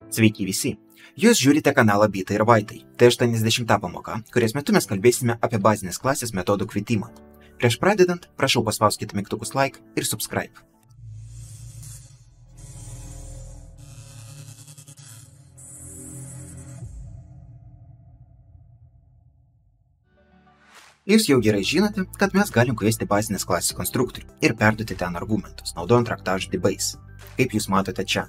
Sveiki visi! Jūs žiūrite kanalą Bitai ir Vaitai. Tai 80 pamoka, kurios metu mes kalbėsime apie bazinės klasės metodų kvietimą. Prieš pradedant, prašau paspauskite mygtukus like ir subscribe. Jūs jau gerai žinote, kad mes galim kviesti bazinės klasės konstruktorių ir perduoti ten argumentus, naudojant raktažodį base, kaip jūs matote čia.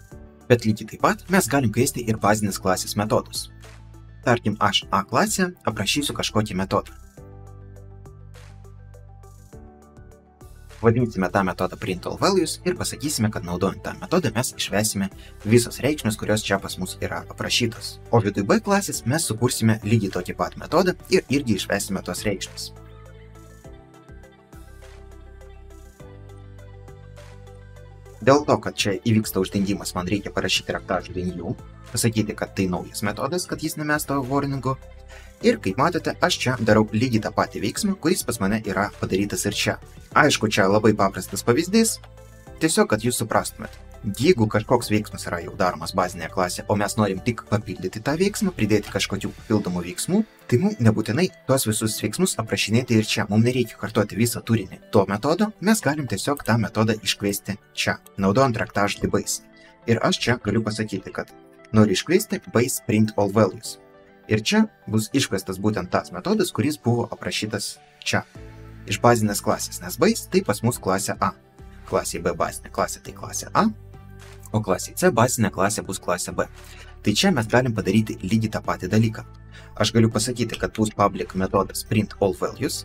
Bet lygiai taip pat mes galim kviesti ir bazinės klasės metodus. Tarkim, aš A klasėje aprašysiu kažkokį metodą. Vadinsime tą metodą printAllValues ir pasakysime, kad naudojant tą metodą mes išvesime visos reikšmės, kurios čia pas mus yra aprašytos. O viduj B klasės mes sukursime lygiai tokį pat metodą ir irgi išvesime tos reikšmės. Dėl to, kad čia įvyksta uždengimas, man reikia parašyti raktažodį new, pasakyti, kad tai naujas metodas, kad jis nemestų warningo. Ir kaip matote, aš čia darau lygiai tą patį veiksmą, kuris pas mane yra padarytas ir čia. Aišku, čia labai paprastas pavyzdys, tiesiog, kad jūs suprastumėt. Jeigu kažkoks veiksmas yra jau daromas bazinėje klasėje, o mes norim tik papildyti tą veiksmą, pridėti kažkokių papildomų veiksmų, tai mums nebūtinai tuos visus veiksmus aprašinėti ir čia. Mums nereikia kartuoti visą turinį to metodo, mes galim tiesiog tą metodą iškviesti čia, naudojant raktažodį base. Ir aš čia galiu pasakyti, kad noriu iškviesti base printAllValues. Ir čia bus iškviestas būtent tas metodas, kuris buvo aprašytas čia, iš bazinės klasės, nes base tai pas mus klasė A. Klasė B bazinė klasė tai klasė A, o klasė C bazinė klasė bus klasė B. Tai čia mes galim padaryti lygiai tą patį dalyką. Aš galiu pasakyti, kad bus public metodas printAllValues.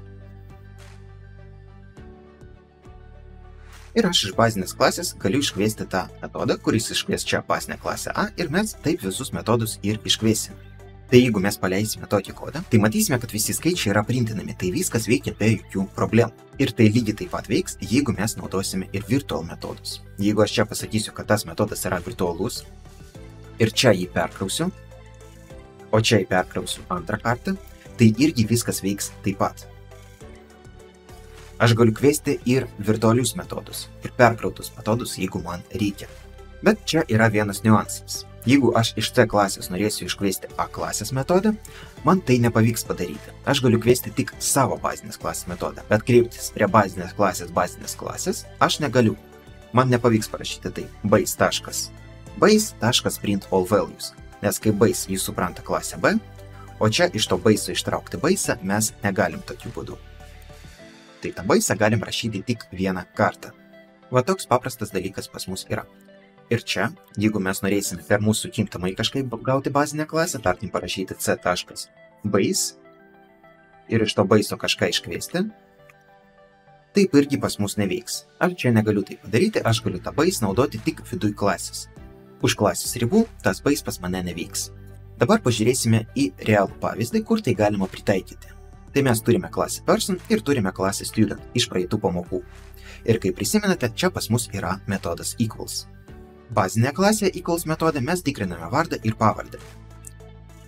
Ir aš iš bazinės klasės galiu iškviesti tą metodą, kuris iškvies čia bazinę klasę A ir mes taip visus metodus ir iškviesime. Tai jeigu mes paleisime tokį kodą, tai matysime, kad visi skaičiai yra printinami, tai viskas veikia be jokių problemų. Ir tai lygiai taip pat veiks, jeigu mes naudosime ir virtual metodus. Jeigu aš čia pasakysiu, kad tas metodas yra virtualus, ir čia jį perkrausiu, o čia jį perkrausiu antrą kartą, tai irgi viskas veiks taip pat. Aš galiu kviesti ir virtualius metodus, ir perkrautus metodus, jeigu man reikia. Bet čia yra vienas niuansas. Jeigu aš iš C klasės norėsiu iškviesti A klasės metodą, man tai nepavyks padaryti. Aš galiu kviesti tik savo bazinės klasės metodą, bet kreiptis prie bazinės klasės aš negaliu. Man nepavyks parašyti tai base.printAllValues, nes kaip base jis supranta klasę B, o čia iš to base ištraukti base mes negalim tokiu būdu. Tai tą base galim rašyti tik vieną kartą. Va toks paprastas dalykas pas mus yra. Ir čia, jeigu mes norėsime per mūsų kintamai kažkaip gauti bazinę klasę, tarkim parašyti c.base ir iš to base'o kažką iškviesti, taip irgi pas mus neveiks. Aš čia negaliu tai padaryti, aš galiu tą base naudoti tik viduj klasės. Už klasės ribų tas base pas mane neveiks. Dabar pažiūrėsime į realų pavyzdį, kur tai galima pritaikyti. Tai mes turime klasę person ir turime klasę student iš praeitų pamokų. Ir kaip prisimenate, čia pas mus yra metodas equals. Bazinėje klasėje equals metode mes tikriname vardą ir pavardę.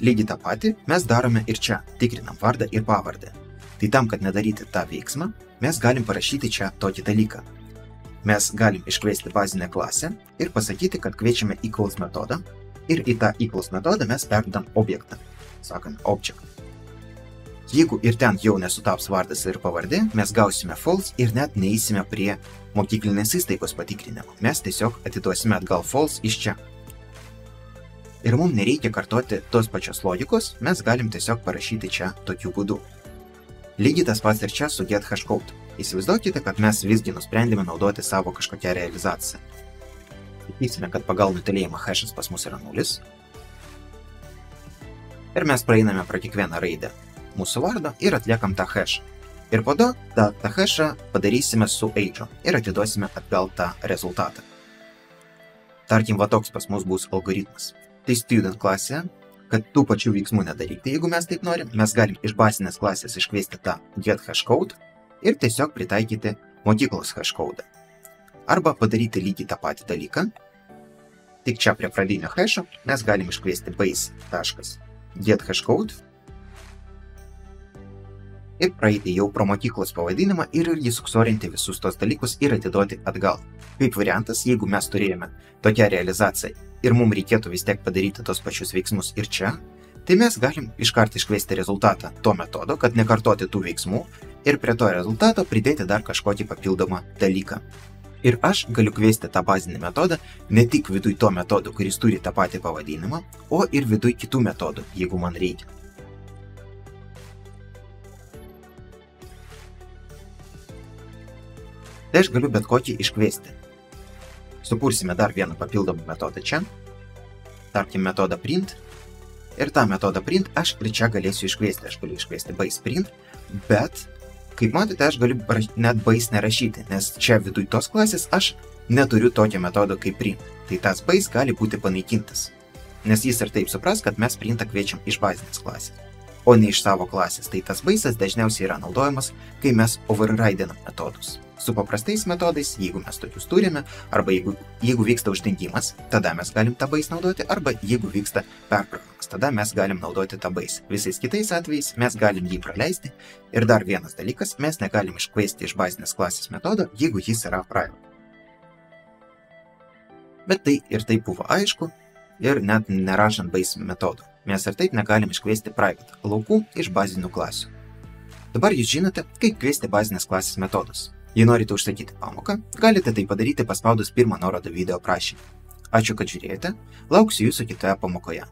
Lygiai tą patį mes darome ir čia, tikrinam vardą ir pavardę. Tai tam, kad nedaryti tą veiksmą, mes galim parašyti čia tokį dalyką. Mes galim iškviesti bazinę klasę ir pasakyti, kad kviečiame equals metodą ir į tą equals metodą mes perdodam objektą, sakant object. Jeigu ir ten jau nesutaps vardas ir pavardė, mes gausime false ir net neįsime prie mokyklinės įstaigos patikrinimo. Mes tiesiog atiduosime atgal false iš čia. Ir mums nereikia kartoti tos pačios logikos, mes galim tiesiog parašyti čia tokiu būdu. Lygiai tas pats ir čia su getHashCode. Įsivaizduokite, kad mes visgi nusprendėme naudoti savo kažkokią realizaciją. Sakysime, kad pagal nutylėjimą hashas pas mus yra 0. Ir mes praeiname pro kiekvieną raidę mūsų vardą ir atliekam tą hashą. Ir po to tą hashą padarysime su age'u ir atiduosime atgal tą rezultatą. Tarkim, va toks pas mus bus algoritmas. Tai student klasėje, kad tų pačių veiksmų nedaryti, jeigu mes taip norim, mes galim iš bazinės klasės iškviesti tą getHashCode ir tiesiog pritaikyti mokyklos hashcode. Arba padaryti lygiai tą patį dalyką. Tik čia prie pradinio hash'o mes galim iškviesti base.getHashCode ir praeiti jau pro mokyklos pavadinimą ir irgi suksorinti visus tos dalykus ir atiduoti atgal. Kaip variantas, jeigu mes turėjome tokią realizaciją ir mums reikėtų vis tiek padaryti tos pačius veiksmus ir čia, tai mes galim iškart iškviesti rezultatą to metodo, kad nekartoti tų veiksmų ir prie to rezultato pridėti dar kažkokį papildomą dalyką. Ir aš galiu kviesti tą bazinį metodą ne tik viduj to metodo, kuris turi tą patį pavadinimą, o ir viduj kitų metodų, jeigu man reikia. Tai aš galiu bet kokį iškviesti. Sukursime dar vieną papildomą metodą čia. Tarkim metodą print. Ir tą metodą print aš ir čia galėsiu iškviesti. Aš galiu iškviesti base print, bet, kaip matote, aš galiu net base nerašyti, nes čia viduj tos klasės aš neturiu tokio metodo kaip print. Tai tas base gali būti panaikintas, nes jis ir taip supras, kad mes printą kviečiam iš bazinės klasės, o ne iš savo klasės. Tai tas base'as dažniausiai yra naudojamas, kai mes overridinam metodus. Su paprastais metodais, jeigu mes tokius turime, arba jeigu vyksta uždengimas, tada mes galim tą base naudoti, arba jeigu vyksta perkrovimas, tada mes galim naudoti tą base. Visais kitais atvejais mes galim jį praleisti. Ir dar vienas dalykas, mes negalim iškviesti iš bazinės klasės metodo, jeigu jis yra private. Bet tai ir taip buvo aišku, ir net nerašant base metodo. Mes ir taip negalim iškviesti private laukų iš bazinių klasių. Dabar jūs žinote, kaip kviesti bazinės klasės metodus. Jei norite užsakyti pamoką, galite tai padaryti paspaudus pirmą nuorodą video aprašyme. Ačiū, kad žiūrėjote, lauksiu jūsų kitoje pamokoje.